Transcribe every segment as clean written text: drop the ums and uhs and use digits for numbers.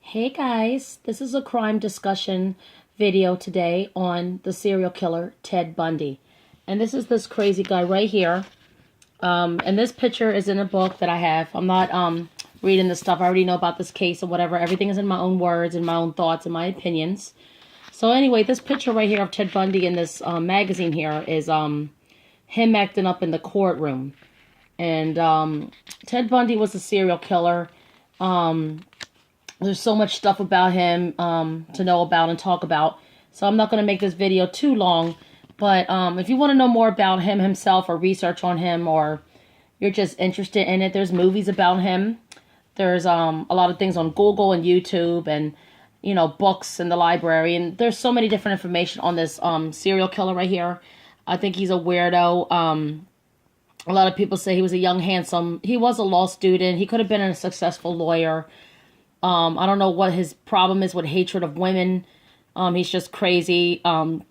Hey guys, this is a crime discussion video today on the serial killer Ted Bundy. And this is this crazy guy right here. And this picture is in a book that I have. I'm not reading this stuff. I already know about this case or whatever. Everything is in my own words and my own thoughts and my opinions. So anyway, this picture right here of Ted Bundy in this magazine here is him acting up in the courtroom. And Ted Bundy was a serial killer. There's so much stuff about him to know about and talk about. So I'm not going to make this video too long. But if you want to know more about him himself or research on him, or you're just interested in it, there's movies about him. There's a lot of things on Google and YouTube and, you know, books in the library. And there's so many different information on this serial killer right here. I think he's a weirdo. A lot of people say he was a young, handsome. He was a law student. He could have been a successful lawyer. I don't know what his problem is with hatred of women. He's just crazy. A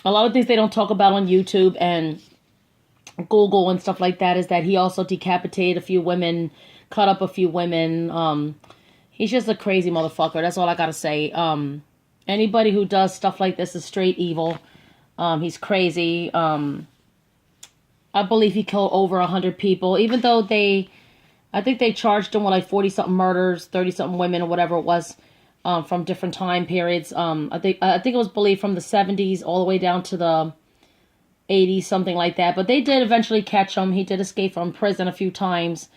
lot of things they don't talk about on YouTube and Google and stuff like that is that he also decapitated a few women, cut up a few women. He's just a crazy motherfucker. That's all I gotta say. Anybody who does stuff like this is straight evil. He's crazy. I believe he killed over 100 people, even though I think they charged him with like 40-something murders, 30-something women, or whatever it was, from different time periods. I think it was believed from the 70s all the way down to the 80s, something like that. But they did eventually catch him. He did escape from prison a few times.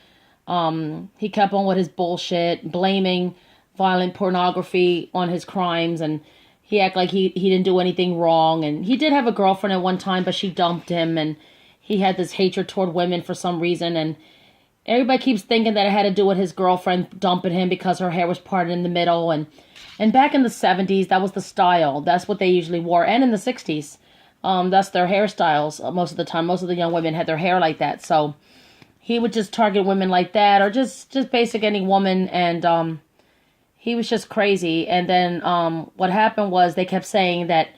He kept on with his bullshit, blaming violent pornography on his crimes, and he acted like he didn't do anything wrong. And he did have a girlfriend at one time, but she dumped him, and he had this hatred toward women for some reason, and everybody keeps thinking that it had to do with his girlfriend dumping him because her hair was parted in the middle. And back in the 70s, that was the style. That's what they usually wore. And in the 60s, that's their hairstyles most of the time. Most of the young women had their hair like that. So he would just target women like that, or just basic any woman. And he was just crazy. And then what happened was they kept saying that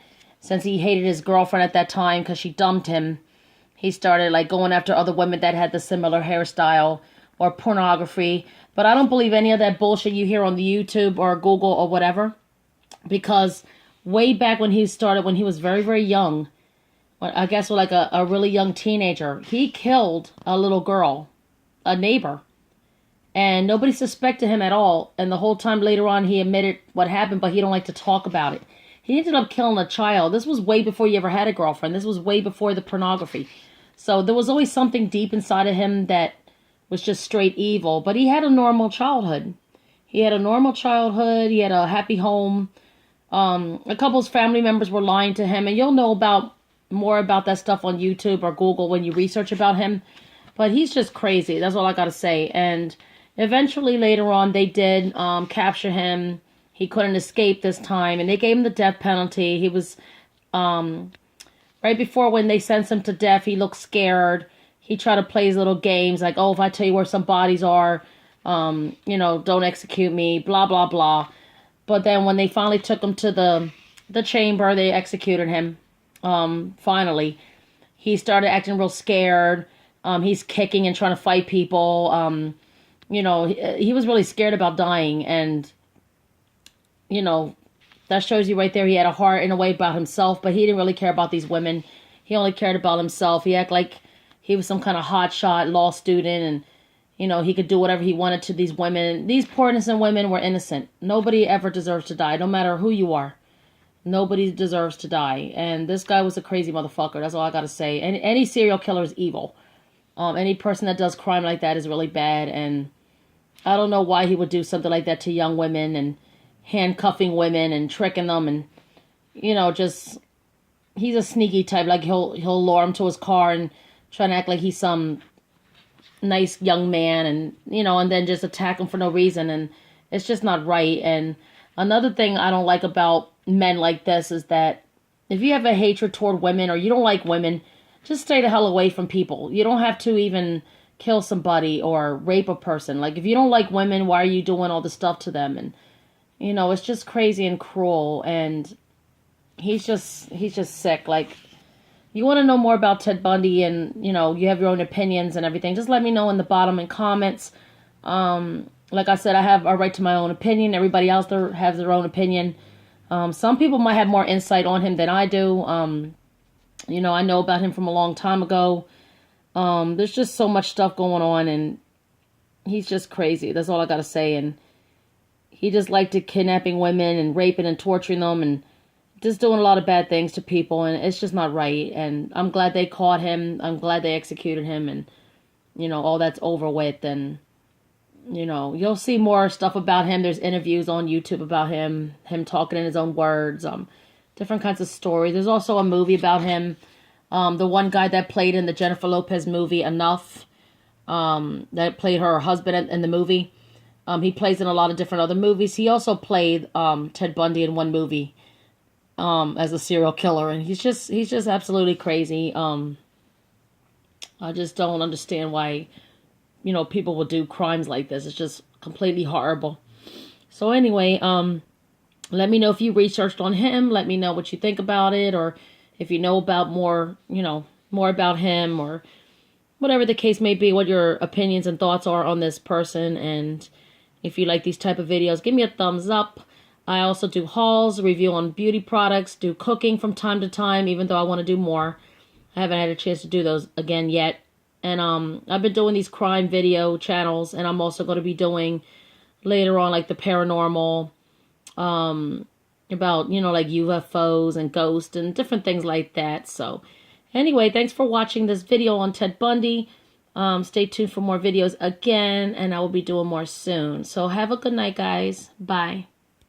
since he hated his girlfriend at that time because she dumped him, he started like going after other women that had the similar hairstyle or pornography. But I don't believe any of that bullshit you hear on the YouTube or Google or whatever. Because way back when he started, when he was very, very young, I guess like a really young teenager, he killed a little girl, a neighbor. And nobody suspected him at all. And the whole time later on, he admitted what happened, but he don't like to talk about it. He ended up killing a child. This was way before he ever had a girlfriend. This was way before the pornography. So there was always something deep inside of him that was just straight evil. But he had a normal childhood. He had a normal childhood. He had a happy home. A couple of family members were lying to him. And you'll know more about that stuff on YouTube or Google when you research about him. But he's just crazy. That's all I got to say. And eventually later on they did capture him. He couldn't escape this time. And they gave him the death penalty. He was... right before when they sentenced him to death, he looked scared. He tried to play his little games like, oh, if I tell you where some bodies are, you know, don't execute me, blah, blah, blah. But then when they finally took him to the chamber, they executed him, finally. He started acting real scared. He's kicking and trying to fight people. You know, he was really scared about dying. And, you know, that shows you right there he had a heart in a way about himself, but he didn't really care about these women. He only cared about himself. He acted like he was some kind of hotshot law student, and, you know, he could do whatever he wanted to these women. These poor innocent women were innocent. Nobody ever deserves to die, no matter who you are. Nobody deserves to die. And this guy was a crazy motherfucker. That's all I gotta say. And any serial killer is evil. Any person that does crime like that is really bad, and I don't know why he would do something like that to young women and handcuffing women and tricking them, and, you know, just, he's a sneaky type. Like he'll lure them to his car and try to act like he's some nice young man, and, you know, and then just attack him for no reason. And it's just not right. And another thing I don't like about men like this is that if you have a hatred toward women or you don't like women, just stay the hell away from people. You don't have to even kill somebody or rape a person. Like, if you don't like women, why are you doing all this stuff to them? And, you know, it's just crazy and cruel, and he's just sick. Like, you want to know more about Ted Bundy, and, you know, you have your own opinions and everything, just let me know in the bottom in comments. Like I said, I have a right to my own opinion. Everybody else there has their own opinion. Some people might have more insight on him than I do. You know, I know about him from a long time ago. There's just so much stuff going on, and he's just crazy. That's all I gotta say. And he just liked to kidnapping women and raping and torturing them and just doing a lot of bad things to people, and it's just not right. And I'm glad they caught him. I'm glad they executed him, and, you know, all that's over with. And, you know, you'll see more stuff about him. There's interviews on YouTube about him talking in his own words, different kinds of stories. There's also a movie about him. The one guy that played in the Jennifer Lopez movie, Enough, that played her husband in the movie. He plays in a lot of different other movies. He also played Ted Bundy in one movie as a serial killer, and he's just absolutely crazy. I just don't understand why, you know, people would do crimes like this. It's just completely horrible. So anyway, let me know if you researched on him. Let me know what you think about it, or if you know about more, you know, more about him, or whatever the case may be, what your opinions and thoughts are on this person. And if you like these type of videos, give me a thumbs up. I also do hauls, review on beauty products, do cooking from time to time, even though I want to do more. I haven't had a chance to do those again yet. And I've been doing these crime video channels, and I'm also going to be doing later on like the paranormal, about, you know, like UFOs and ghosts and different things like that. So anyway, thanks for watching this video on Ted Bundy. Stay tuned for more videos again, and I will be doing more soon. So have a good night, guys. Bye.